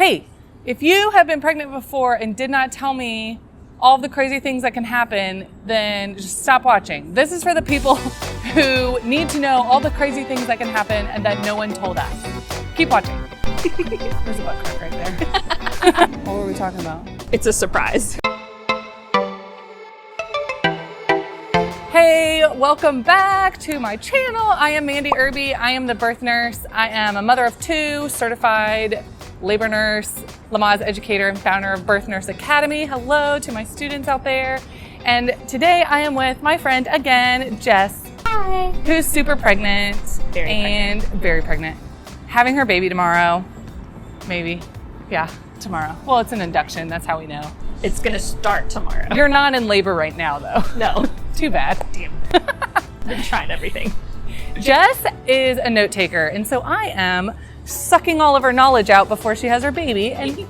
Hey, if you have been pregnant before and did not tell me all the crazy things that can happen, then just stop watching. This is for the people who need to know all the crazy things that can happen and that no one told us. Keep watching. There's a butt crack right there. What were we talking about? It's a surprise. Hey, welcome back to my channel. I am Mandy Irby. I am the birth nurse. I am a mother of two, certified labor nurse, Lamaze educator, and founder of Birth Nurse Academy. Hello to my students out there. And today I am with my friend again, Jess. Hi. Who's super pregnant. Very pregnant. Having her baby tomorrow. Maybe. Yeah, tomorrow. Well, it's an induction. That's how we know. It's gonna start tomorrow. You're not in labor right now, though. No. Too bad. Damn. I've been trying everything. Jess is a note taker, and so I am sucking all of her knowledge out before she has her baby and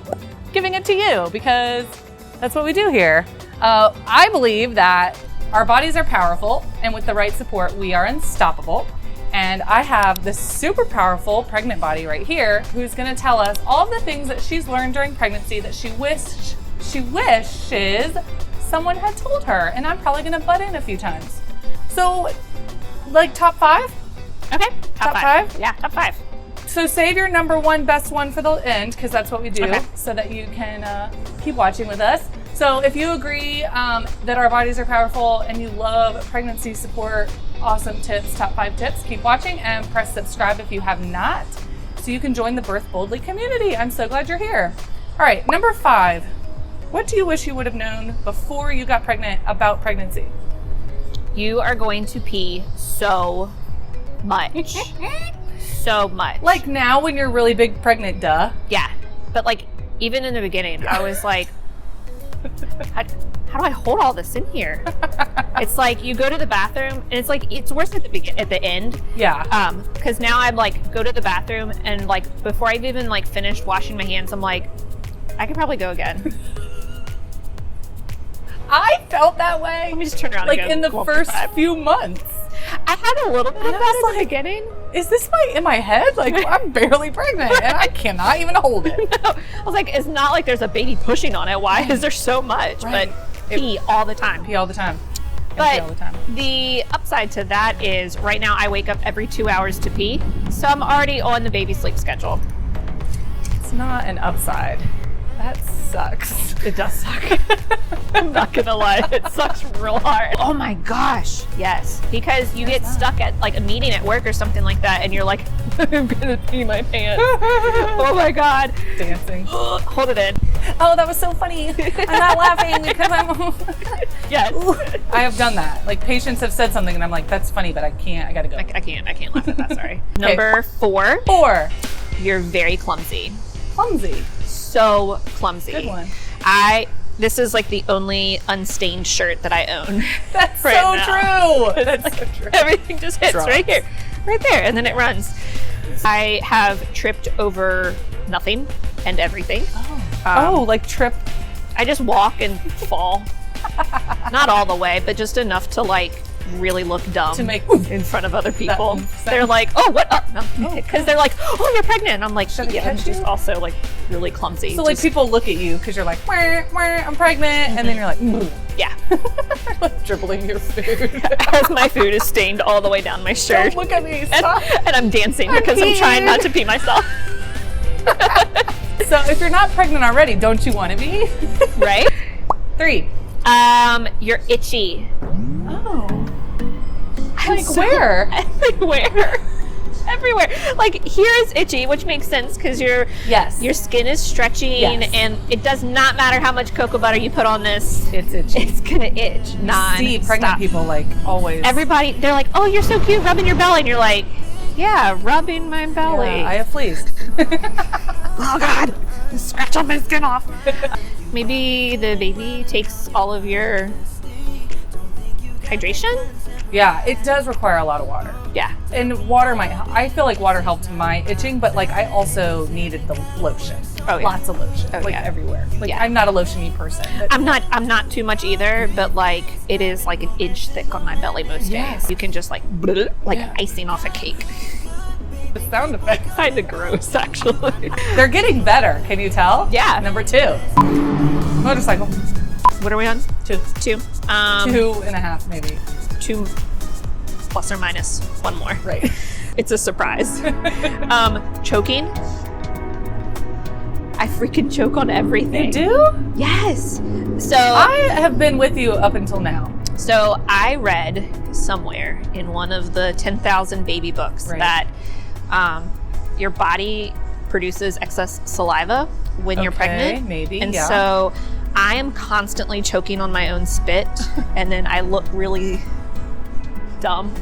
giving it to you because that's what we do here. I believe that our bodies are powerful, and with the right support, we are unstoppable. And I have this super powerful pregnant body right here who's gonna tell us all of the things that she's learned during pregnancy that she wishes someone had told her, and I'm probably gonna butt in a few times. So, like top 5? Okay, Top five? Yeah, top 5. So save your number one, best one for the end, because that's what we do, Okay. so that you can keep watching with us. So if you agree that our bodies are powerful and you love pregnancy support, awesome tips, top 5 tips, keep watching and press subscribe if you have not, so you can join the Birth Boldly community. I'm so glad you're here. All right, number 5. What do you wish you would have known before you got pregnant about pregnancy? You are going to pee so much. So much. Like now when you're really big pregnant, duh. Yeah. But like, even in the beginning, I was like, how do I hold all this in here? It's like you go to the bathroom and it's like, it's worse at the end. Yeah. Because now I'm like, go to the bathroom and like, before I've even like finished washing my hands, I'm like, I could probably go again. I felt that way. Let me just turn around like and go. in the first few months. I had a little bit of And I was that in the like, beginning. Is this in my head? Like I'm barely pregnant and I cannot even hold it. No, I was like, it's not like there's a baby pushing on it. Why is there so much? Right. But pee all the time. Pee all the time. But Pee all the time. the upside to that is right now I wake up every 2 hours to pee. So I'm already on the baby sleep schedule. It's not an upside. That sucks. It does suck. I'm not gonna lie, it sucks real hard. Oh my gosh, yes. Because you get stuck at like a meeting at work or something like that and you're like, I'm gonna pee my pants. Oh my God. Dancing. Hold it in. Oh, that was so funny. I'm not laughing because I'm... Yes. I have done that. Like patients have said something and I'm like, that's funny, but I can't, I gotta go. I can't laugh at that, sorry. Number 4. 4. You're very clumsy. Clumsy. So clumsy. Good one. This is like the only unstained shirt that I own. That's right so now. true. That's so true. Everything just hits Drops. right here, right there, and then it runs. I have tripped over nothing and everything. Like trip. I just walk and fall. Not all the way, but just enough to like really look dumb To make in front of other people. that- They're like, oh, what? Because they're like, oh, you're pregnant. And I'm like, Should I yeah, I'm catch just you? also like really clumsy. So like Just- people look at you because you're like, wah, wah, I'm pregnant, and then you're like, yeah. like dribbling your food. As my food is stained all the way down my shirt. Don't look at me. And, Stop. and I'm dancing because I'm trying not to pee myself. So if you're not pregnant already, don't you want to be? Right? 3. You're itchy. Oh. Like where? Like where? Everywhere. Like here is itchy, which makes sense because your skin is stretching, Yes. and it does not matter how much cocoa butter you put on this. It's itchy. It's gonna itch. See pregnant people like always. Everybody, they're like, "Oh, you're so cute, rubbing your belly," and you're like, "Yeah, rubbing my belly." Yeah, I have fleas. Oh God, scratch all my skin off. Maybe the baby takes all of your hydration. Yeah, it does require a lot of water. Yeah. And water I feel like water helped my itching, but like I also needed the lotion. Oh, yeah. Lots of lotion. Oh, like yeah. everywhere. Like Yeah. I'm not a lotiony person. But I'm not too much either, but like it is like an inch thick on my belly most Yes. days. You can just like Yeah. icing off a cake. the sound effects. Kind of gross, actually. They're getting better. Can you tell? Yeah. Number 2. Motorcycle. What are we on? 2. 2. 2.5 maybe. 2 plus or minus 1 more. Right. It's a surprise. Choking. I freaking choke on everything. You do? Yes. So I have been with you up until now. So I read somewhere in one of the 10,000 baby books that your body produces excess saliva when you're pregnant. Maybe. And so I am constantly choking on my own spit, and then I look really dumb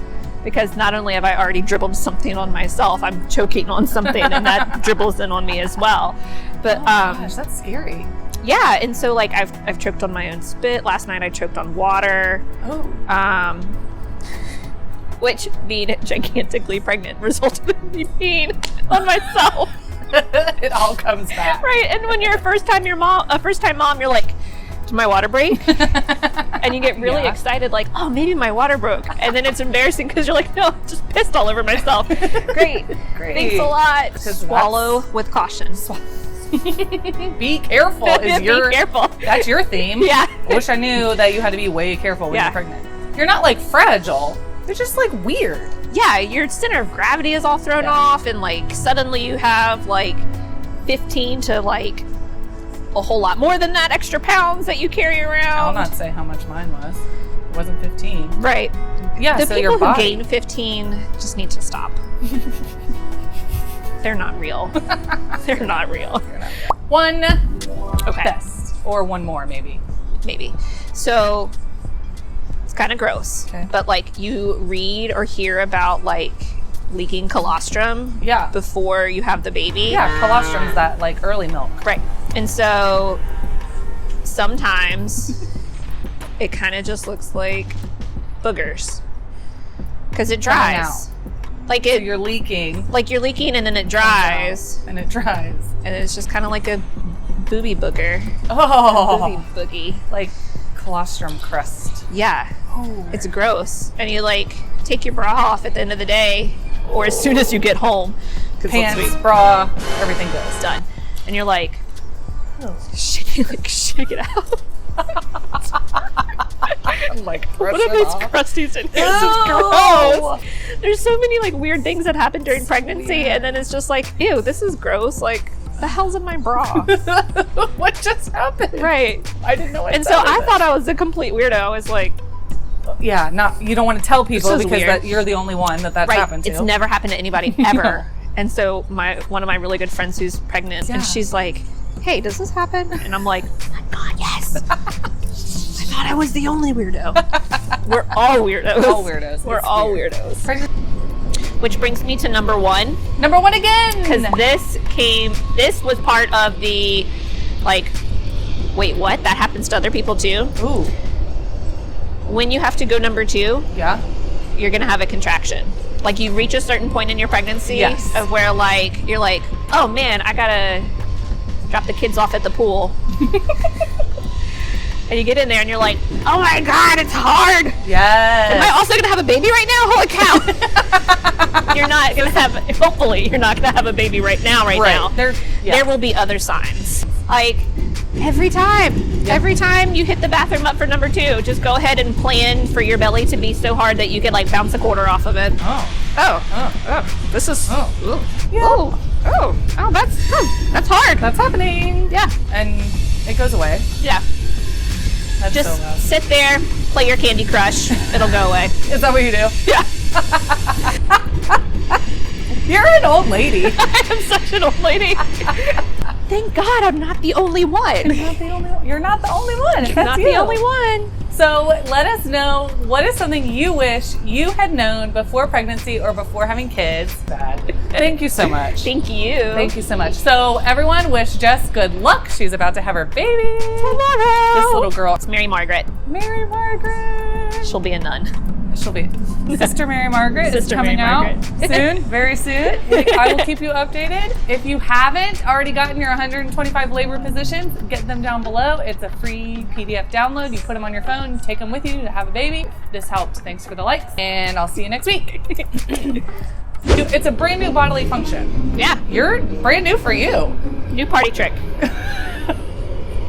because not only have I already dribbled something on myself, I'm choking on something, and that dribbles in on me as well. But gosh, that's scary. yeah, and so like I've choked on my own spit. Last night I choked on water. Oh. Which, being gigantically pregnant, resulted in me peeing on myself. It all comes back. Right, and when you're a first-time mom, you're like, did my water break? And you get really excited, like, oh, maybe my water broke. And then it's embarrassing because you're like, no, I just pissed all over myself. Great. Thanks a lot. Swallow with caution. Be careful. Be careful. That's your theme. Yeah. I wish I knew that you had to be way careful when you're pregnant. You're not like fragile. You're just like weird. Yeah, your center of gravity is all thrown off, and like suddenly you have like 15 to like a whole lot more than that extra pounds that you carry around. I'll not say how much mine was. It wasn't 15. Right. Yeah, the so people your who body. gain 15 just need to stop. They're not real. They're not real. One Okay. best. Or one more, maybe. Maybe. So it's kind of gross. Okay. But like you read or hear about like leaking colostrum before you have the baby. Yeah, colostrum's that like early milk. Right. And so sometimes it kind of just looks like boogers because it dries. Like So you're leaking. like you're leaking and then it dries. And it dries. And it's just kind of like a booby booger. Oh. Boogie boogie. Like colostrum crust. Yeah. Oh. It's gross. And you like take your bra off at the end of the day or as soon as you get home. 'Cause Pants, bra, everything goes. it's done. And you're like, shake it out. I'm like, What are these crusties in here? This is gross. There's so many like weird things that happen during pregnancy, and then it's just like, ew, this is gross. Like, the hell's in my bra? What just happened? Right. I didn't know what And so I thought I was a complete weirdo. I was like, yeah, not you don't want to tell people This is because weird. that you're the only one that's right, happened to. it's never happened to anybody ever. And so one of my really good friends who's pregnant, and she's like, hey, does this happen? And I'm like, oh my God, yes. I thought I was the only weirdo. We're all weirdos. We're all weirdos. We're It's all weird. weirdos. Which brings me to number 1. Number 1 again. Because this was part of the, like, wait, what? That happens to other people too? Ooh. When you have to go number 2, Yeah. you're going to have a contraction. Like, you reach a certain point in your pregnancy of where, like, you're like, oh man, I gotta drop the kids off at the pool. And you get in there and you're like, oh my God, it's hard. Yes. Am I also gonna have a baby right now? Holy cow. You're not gonna have, hopefully, you're not gonna have a baby right now. Now. There will be other signs. Like, every time you hit the bathroom up for number 2, just go ahead and plan for your belly to be so hard that you could like bounce a quarter off of it. This is, that's hard. That's happening. Yeah. And it goes away. Yeah. That's Just so loud. sit there, play your Candy Crush. It'll go away. Is that what you do? Yeah. You're an old lady. I am such an old lady. Thank God I'm not the only one. You're not the only one. That's Not you. the only one. So let us know, what is something you wish you had known before pregnancy or before having kids? Thank you so much. Thank you. Thank you so much. So everyone wish Jess good luck. She's about to have her baby. Tomorrow. This little girl. It's Mary Margaret. Mary Margaret. She'll be a nun. She'll be Sister Mary Margaret is Sister coming Mary out Margaret. soon, very soon. I will keep you updated. If you haven't already gotten your 125 labor positions, get them down below. It's a free PDF download. You put them on your phone, take them with you to have a baby. This helped. Thanks for the likes, and I'll see you next week. It's a brand new bodily function. Yeah. You're brand new for you. New party trick.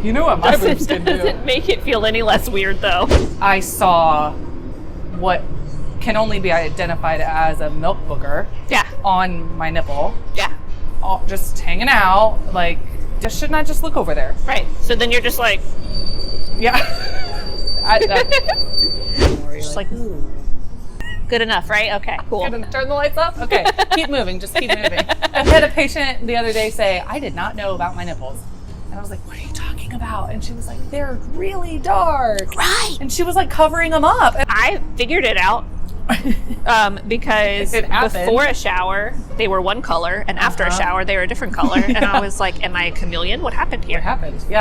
You know what my boobs can do. Doesn't make it feel any less weird though. I saw what can only be identified as a milk booger. Yeah. On my nipple. Yeah. All, just hanging out. Like, just should not just look over there. Right. So then you're just like, yeah. Just like, good enough, right? Okay, cool. Turn the lights up? Okay, keep moving, just keep moving. I had a patient the other day say, I did not know about my nipples. And I was like, what are you talking about? And she was like, they're really dark. Right. And she was like covering them up. And I figured it out because It happened. before a shower, they were one color, and after a shower, they were a different color. And I was like, am I a chameleon? What happened here? It happened, yeah.